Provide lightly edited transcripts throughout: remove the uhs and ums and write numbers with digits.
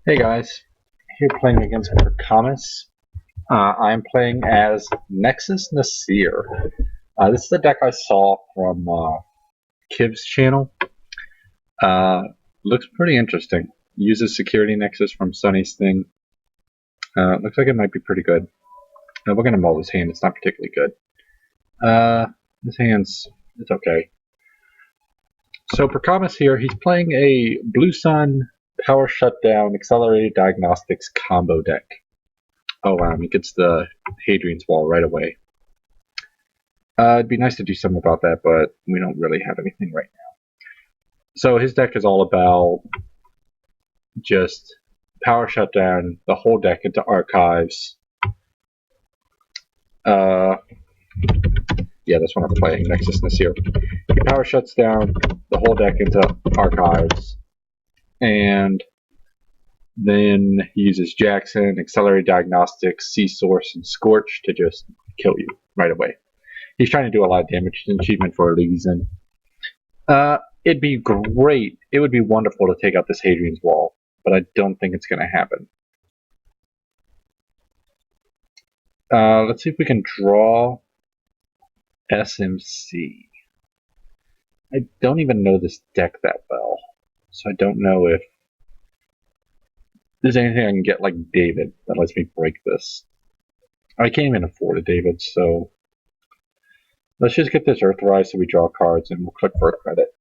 Hey guys, here playing against Percomis. I'm playing as Nexus Nasir. This is the deck I saw from Kiv's channel. Looks pretty interesting. Uses Security Nexus from Sunny's thing. Looks like it might be pretty good. We're going to mull his hand. It's not particularly good. His hand's it's okay. So Percomis here, he's playing a Blue Sun Power Shutdown Accelerated Diagnostics combo deck. Oh wow, he gets the Hadrian's Wall right away. It'd be nice to do something about that, but we don't really have anything right now. So his deck is all about just power shutdown the whole deck into archives. Yeah, that's what I'm playing, Nexus Nasir. He power shuts down the whole deck into archives, and then he uses Jackson, Accelerated Diagnostics, C-Source, and Scorch to just kill you right away. He's trying to do a lot of damage. It's an achievement for a reason. It'd be great. It would be wonderful to take out this Hadrian's Wall, but I don't think it's going to happen. Let's see if we can draw SMC. I don't even know this deck that well, so I don't know if there's anything I can get like David that lets me break this. I can't even afford a David, so let's just get this Earthrise so we draw cards and we'll click for a credit.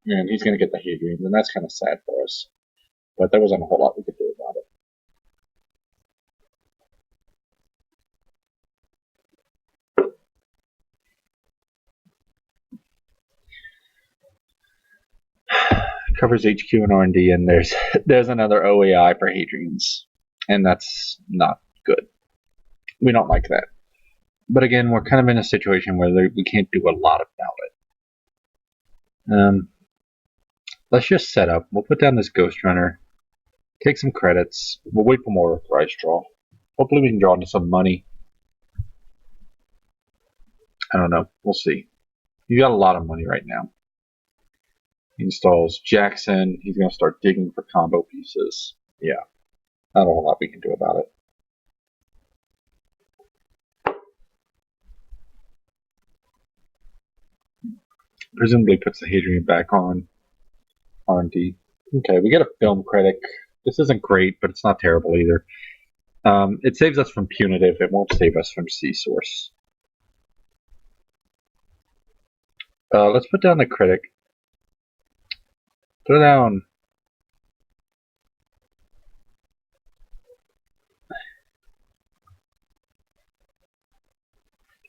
And he's going to get the Hadrian, and that's kind of sad for us. But there wasn't a whole lot we could do about it. Covers HQ and R&D, and there's another OAI for Hadrians, and that's not good. We don't like that. But again, we're kind of in a situation where we can't do a lot about it. Let's just set up. We'll put down this Ghost Runner, take some credits. We'll wait for more Rise Draw. Hopefully we can draw into some money. I don't know. We'll see. You got a lot of money right now. He installs Jackson. He's going to start digging for combo pieces. Yeah. Not a whole lot we can do about it. Presumably puts the Hadrian back on R&D. Okay, we get a film critic. This isn't great, but it's not terrible either. It saves us from punitive. It won't save us from C-Source. Let's put down the critic. Put it down.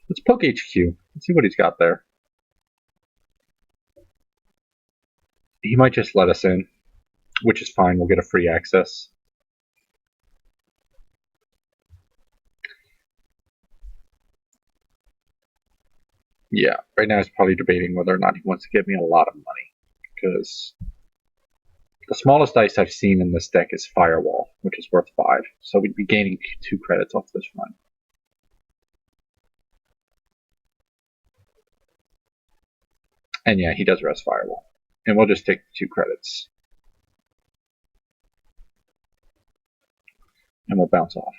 Let's poke HQ. Let's see what he's got there. He might just let us in, which is fine. We'll get a free access. Yeah, right now he's probably debating whether or not he wants to give me a lot of money, because the smallest dice I've seen in this deck is Firewall, which is worth 5. So we'd be gaining 2 credits off this run. And yeah, he does rest Firewall. And we'll just take 2 credits. And we'll bounce off.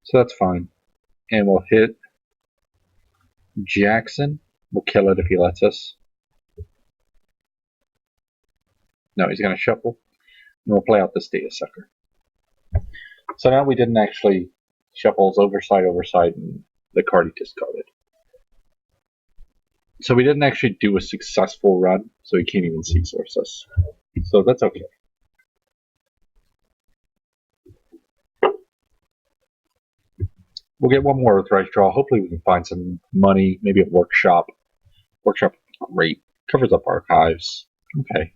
So that's fine. And we'll hit Jackson. We'll kill it if he lets us. No, he's going to shuffle. And we'll play out this Data Sucker. So now we didn't actually shuffle overside, and the card he discarded. So we didn't actually do a successful run, so he can't even C-Source us. So that's okay. We'll get one more Earthrise draw. Hopefully we can find some money, maybe a Workshop. Workshop, great. Covers up archives. Okay.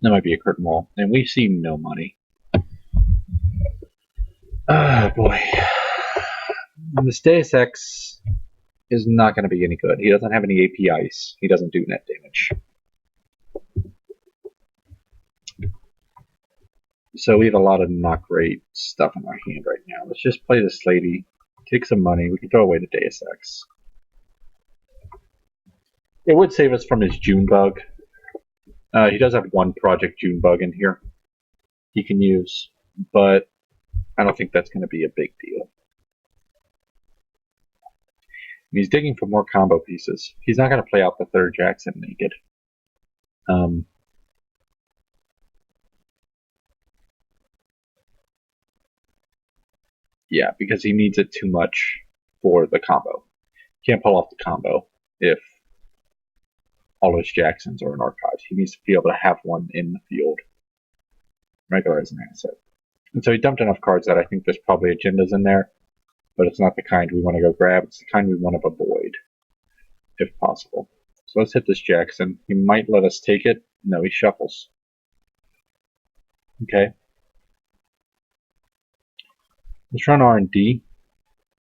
That might be a curtain wall. And we see no money. Oh boy. And this Deus Ex is not going to be any good. He doesn't have any APIs. He doesn't do net damage. So we have a lot of not great stuff in our hand right now. Let's just play this lady, take some money. We can throw away the Deus Ex. It would save us from his June bug, He does have one Project June bug in here he can use, but I don't think that's going to be a big deal. And he's digging for more combo pieces. He's not going to play out the third Jackson naked. Yeah, because he needs it too much for the combo. Can't pull off the combo if all his Jacksons are in archives. He needs to be able to have one in the field, regular as an asset. And so he dumped enough cards that I think there's probably agendas in there, but it's not the kind we want to go grab. It's the kind we want to avoid, if possible. So let's hit this Jackson. He might let us take it. No, he shuffles. Okay. Let's run R&D.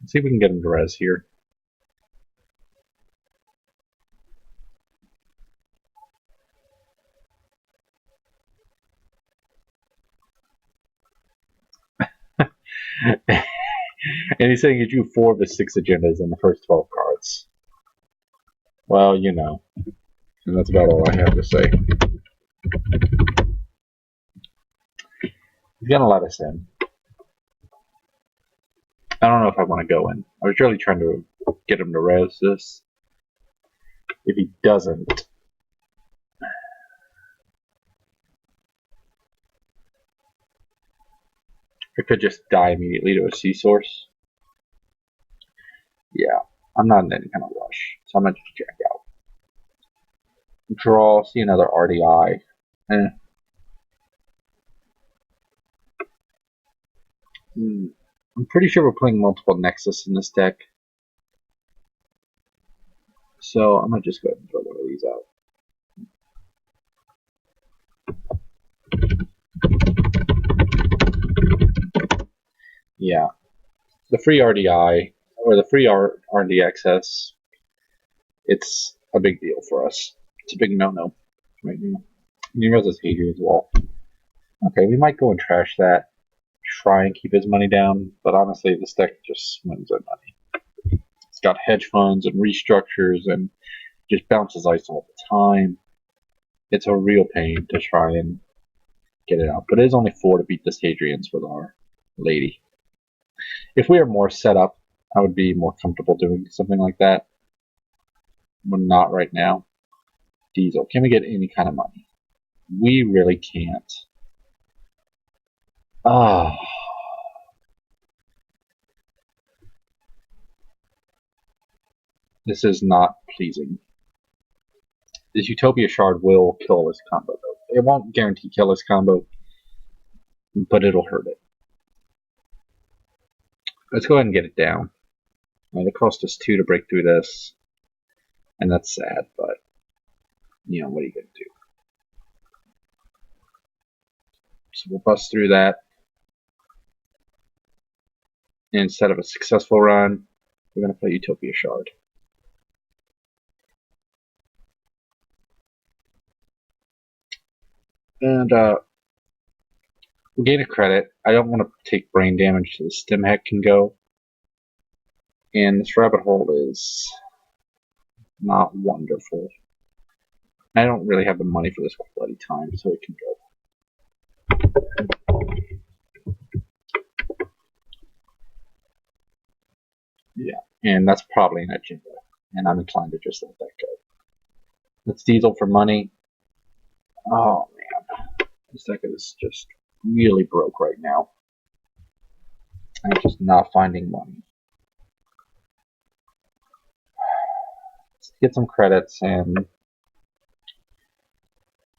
Let's see if we can get him to res here. And he's saying he drew 4 of his 6 agendas in the first 12 cards. Well, you know. And that's about all I have to say. He's gonna let us in. I don't know if I want to go in. I was really trying to get him to res this. If he doesn't, I could just die immediately to a C-source. Yeah, I'm not in any kind of rush, so I'm going to just check out. Draw, see another RDI. I'm pretty sure we're playing multiple Nexus in this deck. So I'm going to just go ahead and throw one of these out. Yeah, the free RDI, or the free R&D access, it's a big deal for us. It's a big no-no right now. And he roses Hadrian as well. Okay, we might go and trash that. Try and keep his money down, but honestly, this deck just swims at money. It's got hedge funds and restructures and just bounces ice all the time. It's a real pain to try and get it out, but it is only 4 to beat this Hadrian's with our lady. If we are more set up, I would be more comfortable doing something like that. We're not right now. Diesel, can we get any kind of money? We really can't. Ah. This is not pleasing. This Utopia Shard will kill this combo, though. It won't guarantee kill this combo, but it'll hurt it. Let's go ahead and get it down. It cost us 2 to break through this, and that's sad, but, you know, what are you going to do? So we'll bust through that. And instead of a successful run, we're going to play Utopia Shard. And we'll gain a credit. I don't want to take brain damage, so the stim heck can go. And this rabbit hole is not wonderful. I don't really have the money for this quality time, so it can go. Yeah, and that's probably an agenda, and I'm inclined to just let that go. Let's diesel for money. Oh man, this deck is just really broke right now. I'm just not finding money. Let's get some credits and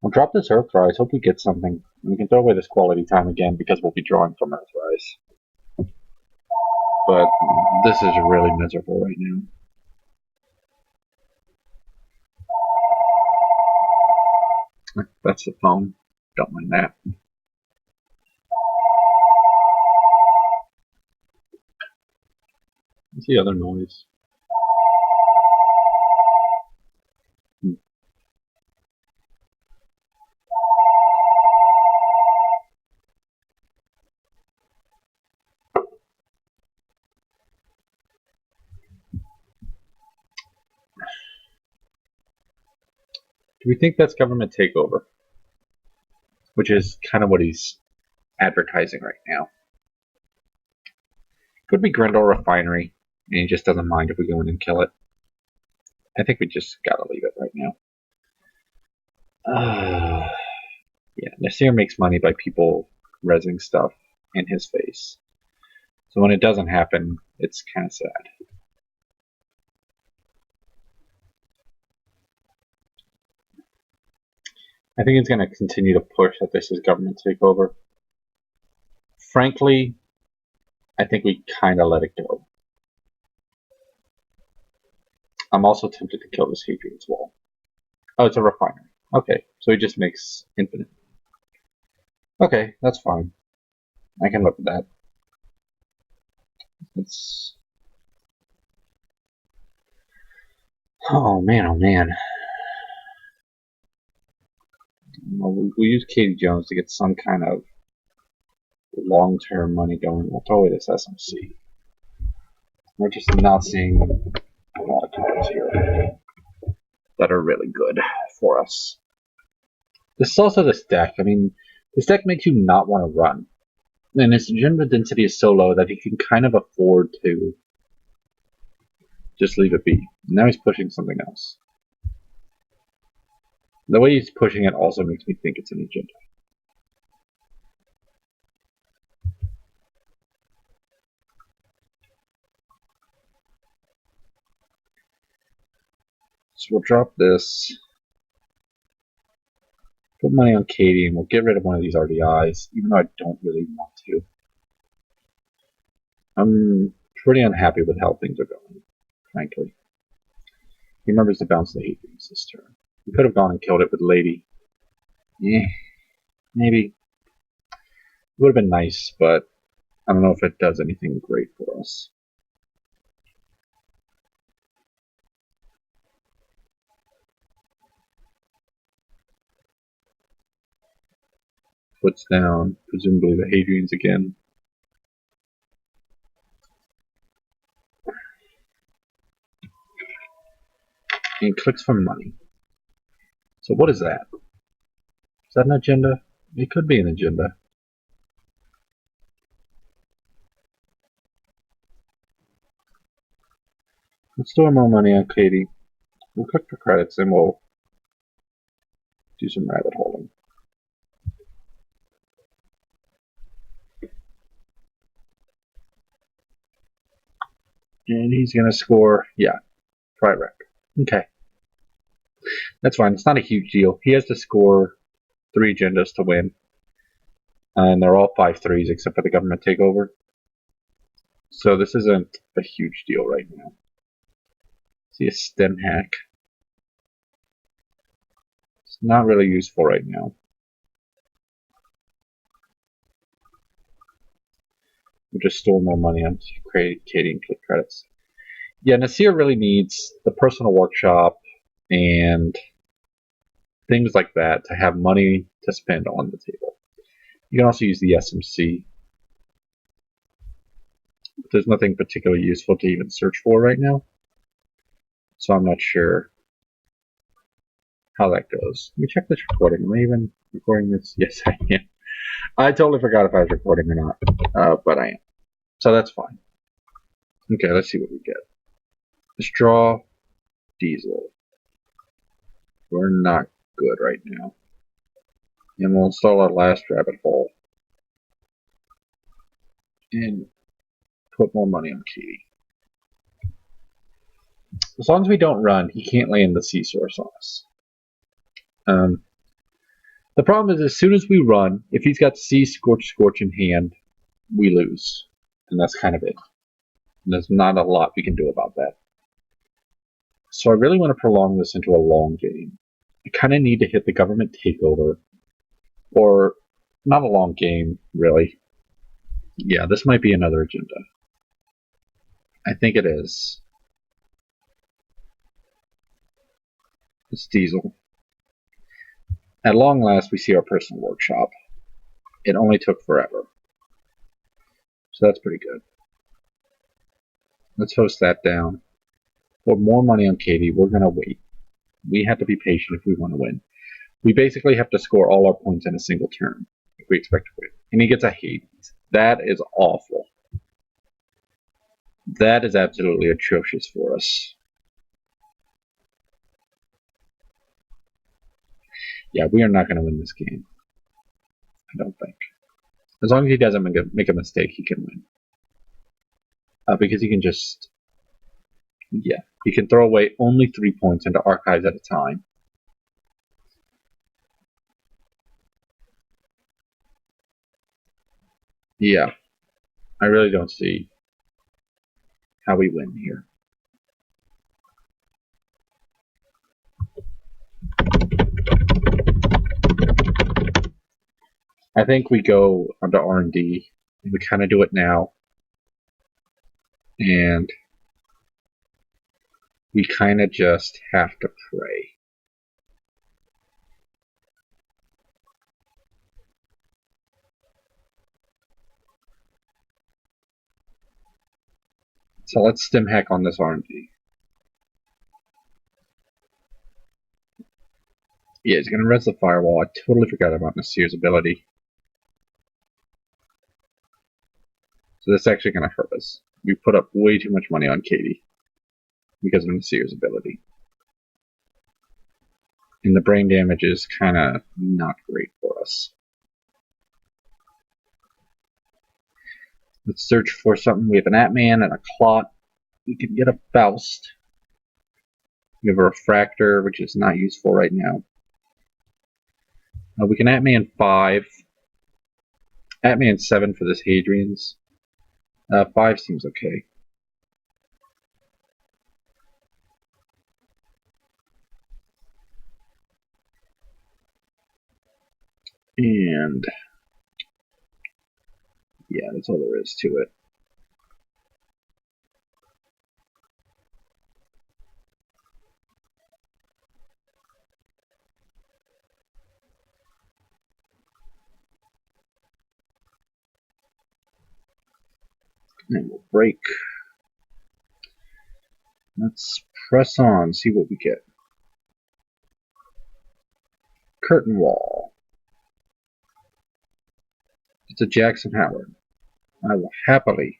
we'll drop this Earthrise. Hope we get something. We can throw away this quality time again because we'll be drawing from Earthrise. But this is really miserable right now. That's the phone. Don't mind that. What's the other noise? Do we think that's government takeover? which is kind of what he's advertising right now. Could be Grendel Refinery, and he just doesn't mind if we go in and kill it. I think we just gotta leave it right now. Yeah, Nasir makes money by people rezzing stuff in his face. So when it doesn't happen, it's kind of sad. I think it's going to continue to push that this is government takeover. Frankly, I think we kind of let it go. I'm also tempted to kill this Hadrian's Wall. Oh, it's a refinery. Okay, so he just makes infinite. Okay, that's fine. I can live with that. It's... Oh man, oh man. Well, we use Katie Jones to get some kind of long-term money going. We'll throw away this SMC. We're just not seeing a lot of cards here that are really good for us. This is also this deck. I mean, this deck makes you not want to run. And his agenda density is so low that he can kind of afford to just leave it be. Now he's pushing something else. The way he's pushing it also makes me think it's an agenda. So we'll drop this. Put money on Katie, and we'll get rid of one of these RDIs, even though I don't really want to. I'm pretty unhappy with how things are going, frankly. He remembers to bounce the Hadrians this turn. We could have gone and killed it with Lady. Maybe. It would have been nice, but I don't know if it does anything great for us. Puts down, presumably the Hadrians again. And clicks for money. So what is that? Is that an agenda? It could be an agenda. Let's store more money on Katie. We'll click for credits and we'll do some rabbit holing. And he's going to score, yeah, Pride Rep. Okay. That's fine. It's not a huge deal. He has to score 3 agendas to win. And they're all 5-3s except for the government takeover. So this isn't a huge deal right now. See a stem hack. It's not really useful right now. We'll just store more money on Katie and click credits. Yeah, Nasir really needs the personal workshop and things like that to have money to spend on the table. You can also use the SMC. But there's nothing particularly useful to even search for right now. So I'm not sure how that goes. Let me check this recording. Am I even recording this? Yes, I am. I totally forgot if I was recording or not, but I am. So that's fine. Okay, let's see what we get. Let's draw Diesel. We're not good right now. And we'll install our last rabbit hole. And put more money on Katie. As long as we don't run, he can't land the sea source on us. The problem is, as soon as we run, if he's got Sea Scorch in hand, we lose. And that's kind of it. And there's not a lot we can do about that. So I really want to prolong this into a long game. I kind of need to hit the government takeover. Or, not a long game, really. Yeah, this might be another agenda. I think it is. It's Diesel. At long last, we see our personal workshop. It only took forever. So that's pretty good. Let's host that down. Put more money on Katie. We're going to wait. We have to be patient if we want to win. We basically have to score all our points in a single turn if we expect to win. And he gets a Hades. That is awful. That is absolutely atrocious for us. Yeah, we are not going to win this game. I don't think. As long as he doesn't make a mistake, he can win. Because he can just... Yeah, he can throw away only 3 points into archives at a time. Yeah, I really don't see how we win here. I think we go onto R&D, and we kind of do it now. And we kind of just have to pray. So let's stim hack on this R&D. Yeah, he's going to res the firewall. I totally forgot about Nasir's ability. So this is actually going to hurt us. We put up way too much money on Katie because of Nasir's ability. And the brain damage is kind of not great for us. Let's search for something. We have an Atman and a Clot. We can get a Faust. We have a Refractor, which is not useful right now. We can Atman 5. Atman 7 for this Hadrian's. 5 seems okay. And yeah, that's all there is to it. And we'll break. Let's press on, see what we get. Curtain wall. It's a Jackson Howard. I will happily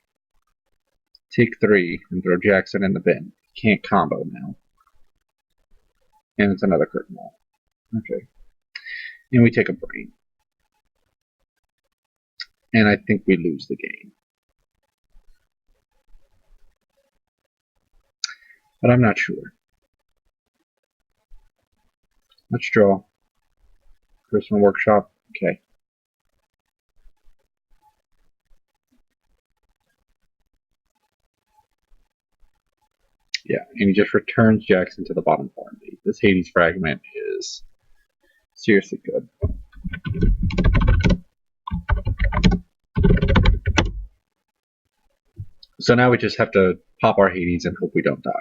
take 3 and throw Jackson in the bin. Can't combo now. And it's another curtain wall. Okay. And we take a brain. And I think we lose the game. But I'm not sure. Let's draw. Personal workshop. Okay. Yeah, and he just returns Jackson to the bottom 4. This Hades fragment is seriously good. So now we just have to pop our Hades and hope we don't die.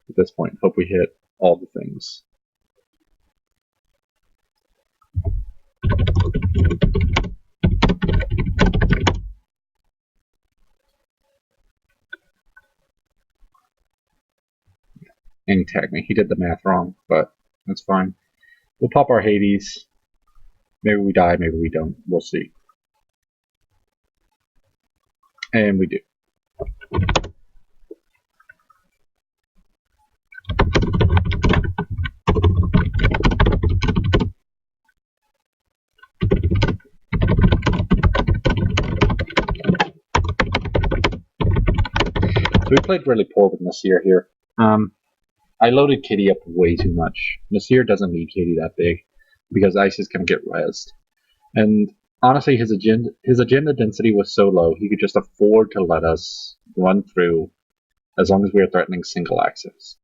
At this point, hope we hit all the things. And he tagged me. He did the math wrong, but that's fine. We'll pop our Hades. Maybe we die, maybe we don't. We'll see. And we do. So we played really poor with Nasir here. I loaded Kitty up way too much. Nasir doesn't need Kitty that big because Ice is going to get rezzed. And honestly, his agenda density was so low, he could just afford to let us run through as long as we are threatening single access.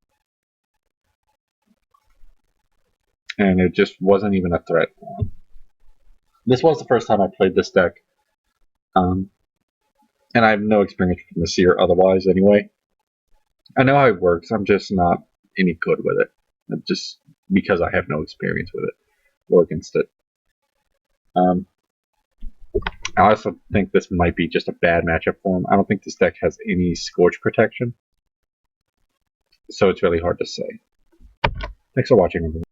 And it just wasn't even a threat for him. This was the first time I played this deck. And I have no experience with Nasir otherwise anyway. I know how it works, I'm just not any good with it. Just because I have no experience with it or against it. I also think this might be just a bad matchup for him. I don't think this deck has any Scorch protection. So it's really hard to say. Thanks for watching, everyone.